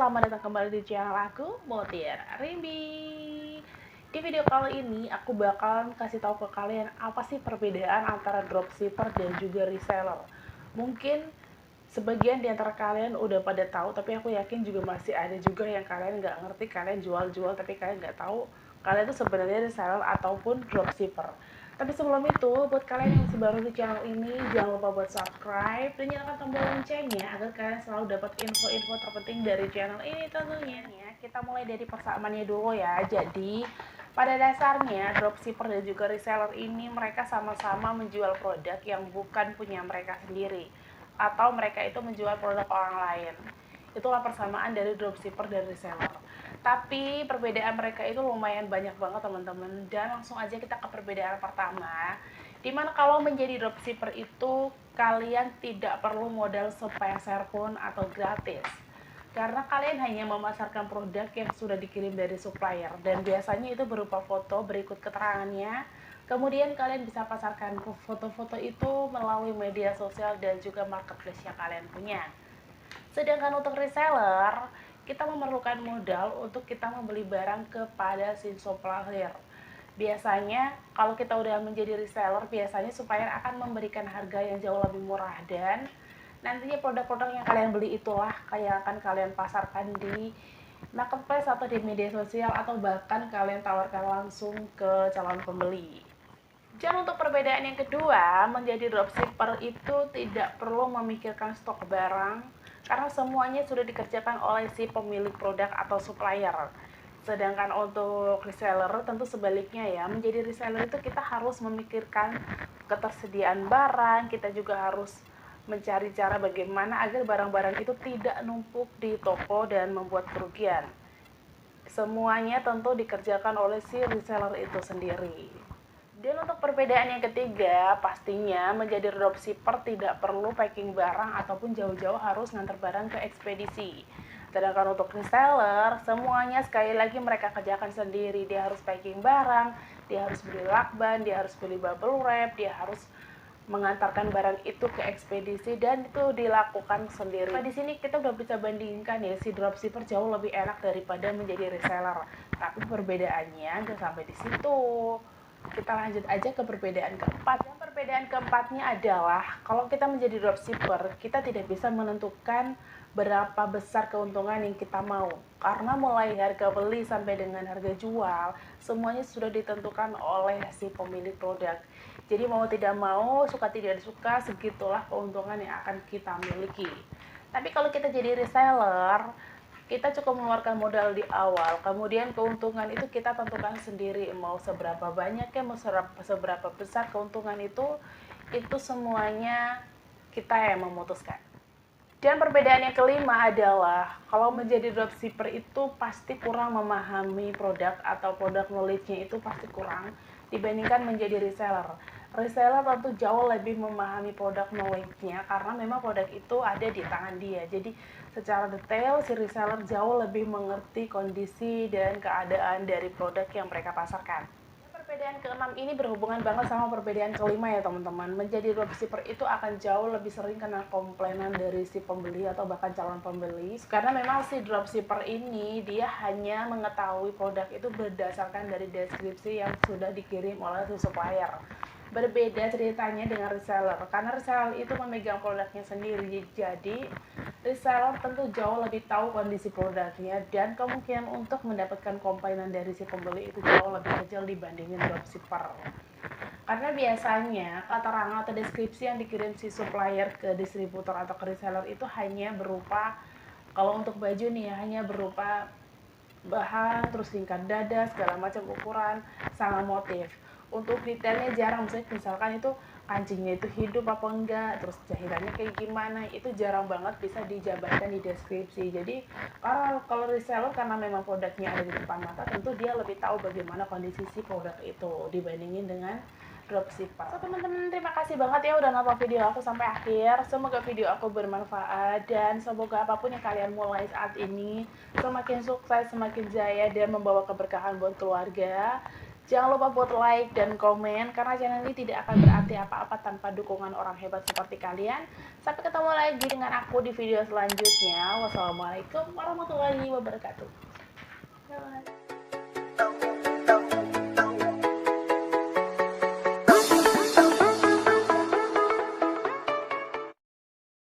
selamat datang kembali di channel aku, Mutiara Rimbi. Di video kali ini aku bakalan kasih tahu ke kalian apa sih perbedaan antara dropshipper dan juga reseller. Mungkin sebagian di antara kalian udah pada tahu, tapi aku yakin juga masih ada juga yang kalian nggak ngerti, kalian jual-jual tapi kalian nggak tahu kalian itu sebenarnya reseller ataupun dropshipper. Tapi sebelum itu, buat kalian yang masih baru di channel ini, jangan lupa buat subscribe dan nyalakan tombol loncengnya agar kalian selalu dapat info-info terpenting dari channel ini tentunya. Kita mulai dari persamaannya dulu ya. Jadi, pada dasarnya dropshipper dan juga reseller ini mereka sama-sama menjual produk yang bukan punya mereka sendiri, atau mereka itu menjual produk orang lain. Itulah persamaan dari dropshipper dan reseller. Tapi perbedaan mereka itu lumayan banyak banget teman-teman. Dan langsung aja kita ke perbedaan pertama. Dimana kalau menjadi dropshipper itu kalian tidak perlu modal sepeser pun atau gratis. Karena kalian hanya memasarkan produk yang sudah dikirim dari supplier. Dan biasanya itu berupa foto berikut keterangannya. Kemudian kalian bisa pasarkan foto-foto itu melalui media sosial dan juga marketplace yang kalian punya. Sedangkan untuk reseller, kita memerlukan modal untuk kita membeli barang kepada si supplier. Biasanya kalau kita udah menjadi reseller, biasanya supplier akan memberikan harga yang jauh lebih murah, dan nantinya produk-produk yang kalian beli itulah kayak akan kalian pasarkan di marketplace atau di media sosial, atau bahkan kalian tawarkan langsung ke calon pembeli. Dan untuk perbedaan yang kedua, menjadi dropshipper itu tidak perlu memikirkan stok barang karena semuanya sudah dikerjakan oleh si pemilik produk atau supplier. Sedangkan untuk reseller tentu sebaliknya ya. Menjadi reseller itu kita harus memikirkan ketersediaan barang, kita juga harus mencari cara bagaimana agar barang-barang itu tidak numpuk di toko dan membuat kerugian. Semuanya tentu dikerjakan oleh si reseller itu sendiri. Dan untuk perbedaan yang ketiga, pastinya menjadi dropshipper tidak perlu packing barang ataupun jauh-jauh harus ngantar barang ke ekspedisi. Sedangkan untuk reseller, semuanya sekali lagi mereka kerjakan sendiri. Dia harus packing barang, dia harus beli lakban, dia harus beli bubble wrap, dia harus mengantarkan barang itu ke ekspedisi, dan itu dilakukan sendiri. Nah, di sini kita udah bisa bandingkan ya, si dropshipper jauh lebih enak daripada menjadi reseller. Tapi perbedaannya nggak sampai di situ. Kita lanjut aja ke perbedaan keempat. Yang perbedaan keempatnya adalah kalau kita menjadi dropshipper, kita tidak bisa menentukan berapa besar keuntungan yang kita mau, karena mulai harga beli sampai dengan harga jual semuanya sudah ditentukan oleh si pemilik produk. Jadi mau tidak mau, suka tidak suka, segitulah keuntungan yang akan kita miliki. Tapi kalau kita jadi reseller, kita cukup mengeluarkan modal di awal, kemudian keuntungan itu kita tentukan sendiri, mau seberapa banyak ya, mau seberapa besar keuntungan itu semuanya kita yang memutuskan. Dan perbedaan yang kelima adalah kalau menjadi dropshipper itu pasti kurang memahami produk, atau produk knowledge-nya itu pasti kurang dibandingkan menjadi reseller. Reseller tentu jauh lebih memahami produk knowledge-nya karena memang produk itu ada di tangan dia. Jadi secara detail si reseller jauh lebih mengerti kondisi dan keadaan dari produk yang mereka pasarkan. Perbedaan keenam ini berhubungan banget sama perbedaan kelima ya teman-teman. Menjadi dropshipper itu akan jauh lebih sering kena komplainan dari si pembeli atau bahkan calon pembeli, karena memang si dropshipper ini dia hanya mengetahui produk itu berdasarkan dari deskripsi yang sudah dikirim oleh si supplier. Berbeda ceritanya dengan reseller, karena reseller itu memegang produknya sendiri. Jadi reseller tentu jauh lebih tahu kondisi produknya, dan kemungkinan untuk mendapatkan komplainan dari si pembeli itu jauh lebih kecil dibandingin dropshipper. Karena biasanya keterangan atau deskripsi yang dikirim si supplier ke distributor atau ke reseller itu hanya berupa, kalau untuk baju nih ya, hanya berupa bahan, terus tingkat dada, segala macam ukuran, sama motif. Untuk detailnya jarang, misalkan itu kancingnya itu hidup apa enggak, terus jahitannya kayak gimana, itu jarang banget bisa dijabarkan di deskripsi. Jadi kalau reseller, karena memang produknya ada di depan mata, tentu dia lebih tahu bagaimana kondisi si produk itu dibandingin dengan dropshipper. So teman-teman, terima kasih banget ya udah nonton video aku sampai akhir. Semoga video aku bermanfaat, dan semoga apapun yang kalian mulai saat ini semakin sukses, semakin jaya, dan membawa keberkahan buat keluarga. Jangan lupa buat like dan komen, karena channel ini tidak akan berarti apa-apa tanpa dukungan orang hebat seperti kalian. Sampai ketemu lagi dengan aku di video selanjutnya. Wassalamualaikum warahmatullahi wabarakatuh. Bye.